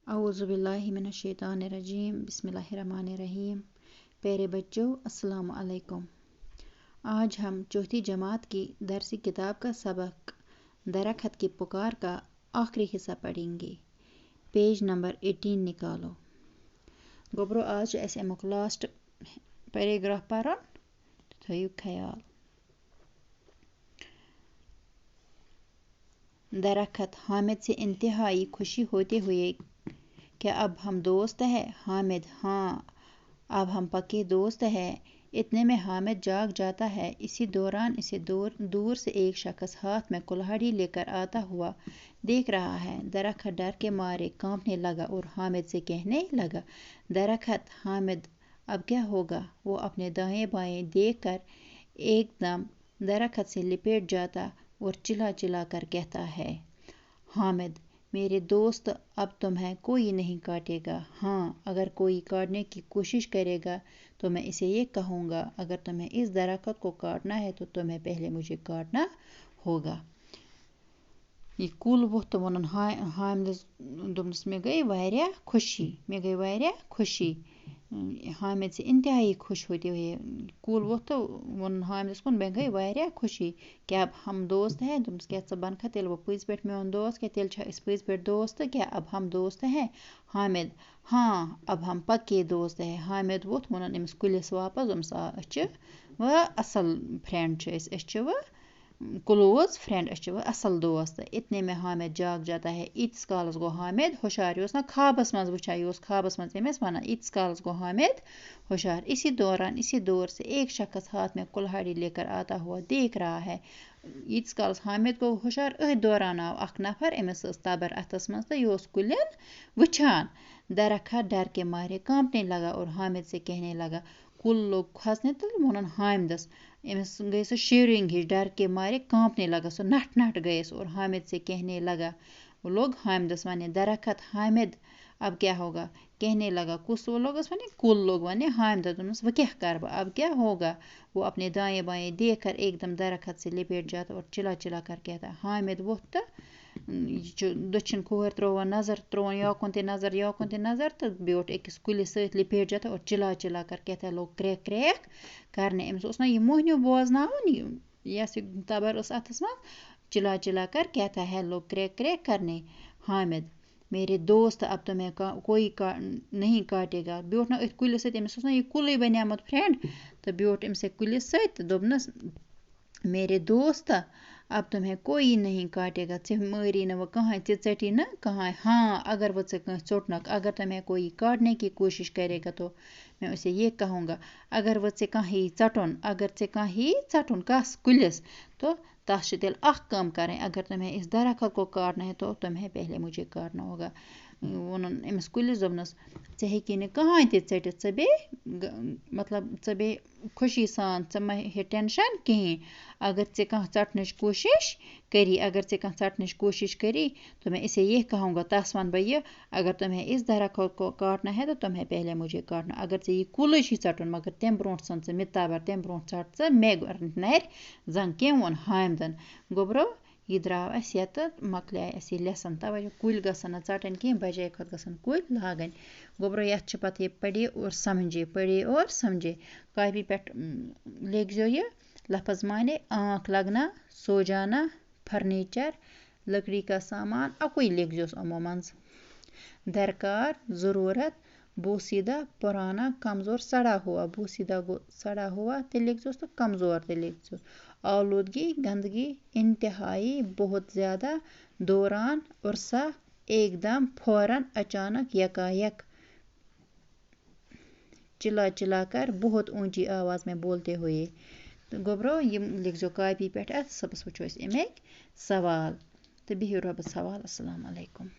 औज़ुबिल्लाहि मिनश्शैतानिर्रजीम बिस्मिल्लाहिर्रहमानिर्रहीम। प्यारे बच्चों, अस्सलाम अलैकुम। आज हम चौथी जमात की दरसी किताब का सबक दरख्त की पुकार का आखिरी हिस्सा पढ़ेंगे। पेज नंबर 18 निकालो। गोबरो आज ऐसे अमुक लास्ट पैराग्राफ पढ़न थयु ख्याल। दरख्त हामिद से इंतहाई खुशी होते हुए, क्या अब हम दोस्त हैं? हामिद: हाँ, अब हम पक्के दोस्त हैं। इतने में हामिद जाग जाता है। इसी दौरान इसे दूर से एक शख्स हाथ में कुल्हाड़ी लेकर आता हुआ देख रहा है। दरख्त डर के मारे कांपने लगा और हामिद से कहने लगा, दरख्त हामिद, अब क्या होगा? वो अपने दाएं बाएं देखकर एकदम दरख्त से लिपट जाता और चिल्ला चिल्ला कर कहता है, हामिद मेरे दोस्त, अब तुम्हें कोई नहीं काटेगा। हाँ, अगर कोई काटने की कोशिश करेगा तो मैं इसे ये कहूँगा, अगर तुम्हें इस दरख्त को काटना है तो तुम्हें पहले मुझे काटना होगा। ये कुल वो तो वन हामिदस दोपनस मे गई वारिया खुशी। हामिद से इंतहाई खुश होते हुए कुल वो तो वन हामिदस कुन मे गई वारिया खुशी। क्या अब हम दोस्त हैं? दोपनस क्या च बनखा तेल वो पज पे मेन दोस्त, क्या तेल इस पज पे दोस्त, क्या अब हम दोस्त हैं? हामिद: हाँ, अब हम पक्के दोस्त हैं। हामिद वोत वन अमिस कुलिस वापस दोपनस आ व असल फ्रेंड व क्लोज फ्रेंड असल दोस्त। इतने में हामिद जाग जाता है। इतस कालस गो हामिद होशार। यह ना ख्वाबस मज वुचान, यह ख्वाबस मज अमिस वन। इतस कालस गो हामिद होशार। इसी दौर से एक शख्स हाथ में कुल्हाड़ी लेकर आता हुआ देख रहा है। इतस कालस हामिद गो होशार। अथ दौरान आव अख नफर, अमिस तबर अथस मज तो यह कुलिन वुचान। दरख्त डर के मारे कांपने लगा और हामिद से कहने लगा, कुल लोग खसने तो वन हामिदस। अमिस गई सो शिवरिंग ही, डर के मारे कांपने लगा, सो नट गए और हामिद से कहने लगा, वो लोग हामिदस वने, दरख्त हामिद अब क्या होगा? कहने लगा, कुछ वो लोग वने, कुल लोग वने हामिदस, वह क्या कर अब क्या होगा? वो अपने दाएं बाएं देख कर एकदम दरख्त से लिपट जाता और चिल्ला चिल्ला कर कहता, हामिद वो तो दक्षिण खोर त्रोवन नजर, त्रोवन याकुन ते नजर तो ब्योट अकिस कुलिस सत लिपट जाता और चिल्ला चिल्ला कर कहता लोग क्रैक क्रैक करने। अमिस ओस ना यह मोहनियो बोजनावन, यस तबर अथस मज, चिल्ला चिल्ला कर कहता है लोग क्रैक क्रैक करने। हामिद: मेरे दोस्त, अब तुम्हें कोई नहीं काटेगा। ब्योट ना अथ कुलिस सत, अमिस ओस ना यह कुल बनियामत फ्रेंड, तो ब्योट अमिस कुलिस सत दोपनस, मेरे दोस्त, अब तुम्हें कोई नहीं काटेगा। चे मारी न वो कहाँ, चे चटी न कहाँ। हाँ, अगर वो चोटनक, अगर तुम्हें कोई काटने की कोशिश करेगा तो मैं उसे ये कहूँगा, अगर वो चे कहीं चटुन, अगर चे कहीं चटुन कस कुलिस तो तस तेल अख काम करें। अगर तुम्हें इस दरख्त को काटना है तो तुम्हें पहले मुझे काटना होगा। वन अमिस कुलिस दोपनस, चे हेकी न कहाँ ते चटित, चे बे मतलब चे बे खुशी सान, चे मा हे टेंशन कहीं। अगर चे कहाँ चटने कोशिश करी, अगर चे कहाँ चटने कोशिश करी तो मैं इसे यह कहूँगा, तस वन बह, अगर तुम्हें इस दरख्त को काटना है तो तुम्हें पहले मुझे काटना। अगर चे यह कुल चटुन, मगर तम ब्रोट सन चे मे तबर, तम ब्रोट चट चे मे नर जन कम वोन हामिदन। गोबरो यह द्राव अस ये तो मकलिया अस लेसन। तवे कुल गसन चटन कह, बजाय खुद गसन कुल लागन। गोबरो ये पत पढ़िए और समझे। कॉपी पे लिखो ये लफ्ज़ माने, आँख लगना, सो जाना, फर्नीचर, लकड़ी का सामान, अकुई लिख जोस अमो मंज। दरकार, ज़रूरत, बोसीदा, पुराना, कमज़ोर, सड़ा हुआ। बोसीदा गो सड़ा हुआ ते लिख जोस तो कमज़ोर ते लिख जोस। आलूदगी, गंदगी, इंतहाई, बहुत ज़्यादा, दौरान, उर्सा, एकदम, फौरन, अचानक, यकायक, चिल्ला चिल्ला कर, बहुत ऊंची आवाज़ में बोलते हुए। तो गोबरो यम लिख जो कॉपी पे, सबस वो अमेक सवाल। तो बिहियो रब्बस हवाल। अस्सलाम अलैकुम।